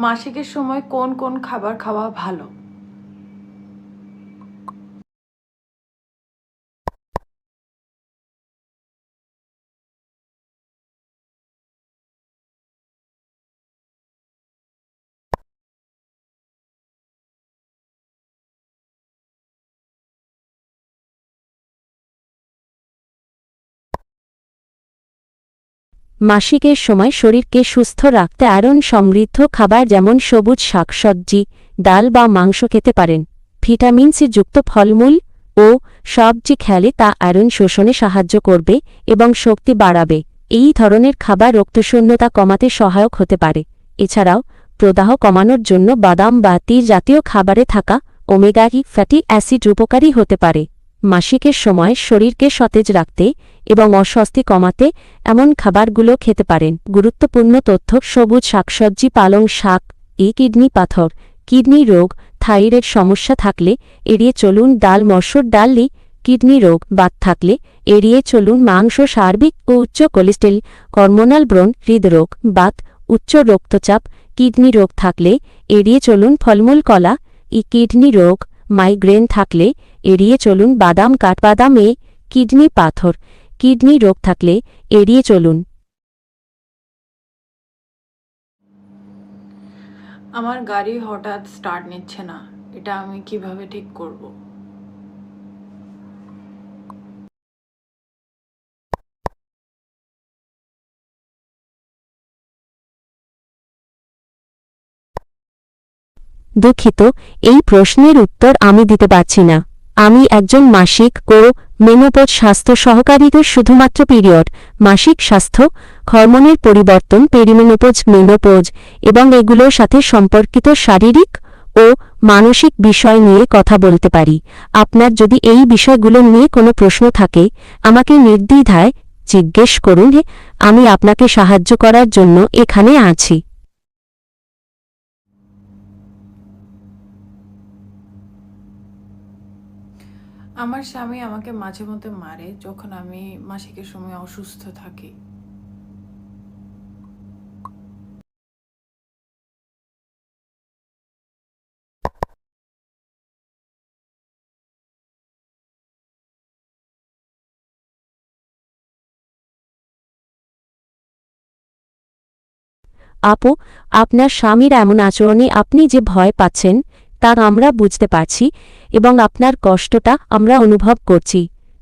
মাসিকের সময় কোন কোন খাবার খাওয়া ভালো? মাসিকের সময় শরীরকে সুস্থ রাখতে আয়রন সমৃদ্ধ খাবার যেমন সবুজ শাকসবজি, ডাল বা মাংস খেতে পারেন। ভিটামিন সি যুক্ত ফলমূল ও সবজি খেলে তা আয়রন শোষণে সাহায্য করবে এবং শক্তি বাড়াবে। এই ধরনের খাবার রক্তশূন্যতা কমাতে সহায়ক হতে পারে। এছাড়াও প্রদাহ কমানোর জন্য বাদাম বা তীর জাতীয় খাবারে থাকা ওমেগা 3 ফ্যাটি অ্যাসিড উপকারী হতে পারে। মাসিকের সময় শরীরকে সতেজ রাখতে এবং অস্বস্তি কমাতে এমন খাবারগুলো খেতে পারেন। গুরুত্বপূর্ণ তথ্য: সবুজ শাকসবজি, পালং শাক, কিডনি পাথর, কিডনি রোগ, থাইরয়েড সমস্যা থাকলে এড়িয়ে চলুন। ডাল, মসুর ডাল, কিডনি রোগ, বাত থাকলে এড়িয়ে চলুন। মাংস, সার্বিক ও উচ্চ কোলেস্টেরল, হরমোনাল ব্রণ, হৃদরোগ, বাত, উচ্চ রক্তচাপ, কিডনি রোগ থাকলে এড়িয়ে চলুন। ফলমূল, কলা, কিডনি রোগ, মাইগ্রেন থাকলে এড়িয়ে চলুন। বাদাম, কাঠবাদাম, কিডনি পাথর, কিডনি রোগ থাকলে এড়িয়ে চলুন। আমার গাড়ি হঠাৎ স্টার্ট নিচ্ছে না, এটা আমি কিভাবে ঠিক করব? দুঃখিত, এই প্রশ্নের উত্তর আমি দিতে পারছি না। আমি একজন মাসিক ও মেনোপজ স্বাস্থ্য সহকারীদের শুধুমাত্র পিরিয়ড, মাসিক স্বাস্থ্য, হরমোনের পরিবর্তন, পেরিমেনোপজ, মেনোপজ এবং এগুলোর সাথে সম্পর্কিত শারীরিক ও মানসিক বিষয় নিয়ে কথা বলতে পারি। আপনার যদি এই বিষয়গুলো নিয়ে কোনো প্রশ্ন থাকে, আমাকে নির্দ্বিধায় জিজ্ঞেস করুন। আমি আপনাকে সাহায্য করার জন্য এখানে আছি। আমার স্বামী আমাকে মাঝে মধ্যে মারে যখন আমি মাসিকের সময় অসুস্থ থাকি। আপু, আপনার স্বামীর এমন আচরণে আপনি যে ভয় পাচ্ছেন তা আমরা বুঝতে পারছি এবং আপনার কষ্টটা আমরা অনুভব করছি।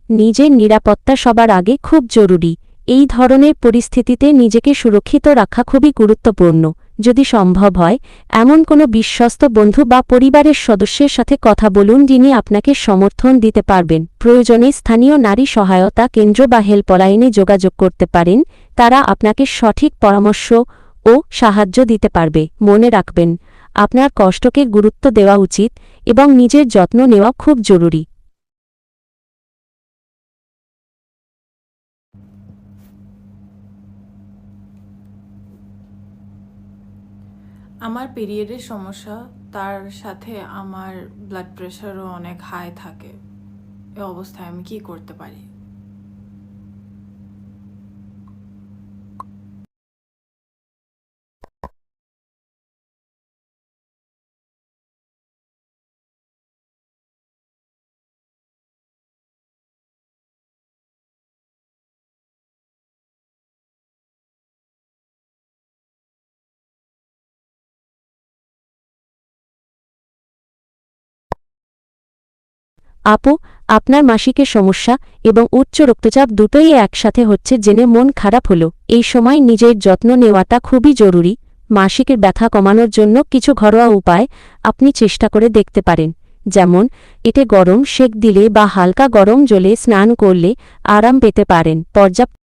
নিজের নিরাপত্তা সবার আগে খুব জরুরি। এই ধরনের পরিস্থিতিতে নিজেকে সুরক্ষিত রাখা খুবই গুরুত্বপূর্ণ। যদি সম্ভব হয়, এমন কোনো বিশ্বস্ত বন্ধু বা পরিবারের সদস্যের সাথে কথা বলুন যিনি আপনাকে সমর্থন দিতে পারবেন। প্রয়োজনে স্থানীয় নারী সহায়তা কেন্দ্র বা হেল্পলাইনে যোগাযোগ করতে পারেন। তারা আপনাকে সঠিক পরামর্শ ও সাহায্য দিতে পারবে। মনে রাখবেন, আপনার কষ্টকে গুরুত্ব দেওয়া উচিত এবং নিজের যত্ন নেওয়া খুব জরুরি। আমার পিরিয়ডের সমস্যা, তার সাথে আমার ব্লাড প্রেশারও অনেক হাই থাকে। এই অবস্থায় আমি কি করতে পারি? আপু, আপনার মাসিকের সমস্যা এবং উচ্চ রক্তচাপ দুটোই একসাথে হচ্ছে জেনে মন খারাপ হলো। এই সময় নিজের যত্ন নেওয়াটা খুবই জরুরি। মাসিকের ব্যথা কমানোর জন্য কিছু ঘরোয়া উপায় আপনি চেষ্টা করে দেখতে পারেন, যেমন এতে গরম সেক দিলে বা হালকা গরম জলে স্নান করলে আরাম পেতে পারেন। পর্যাপ্ত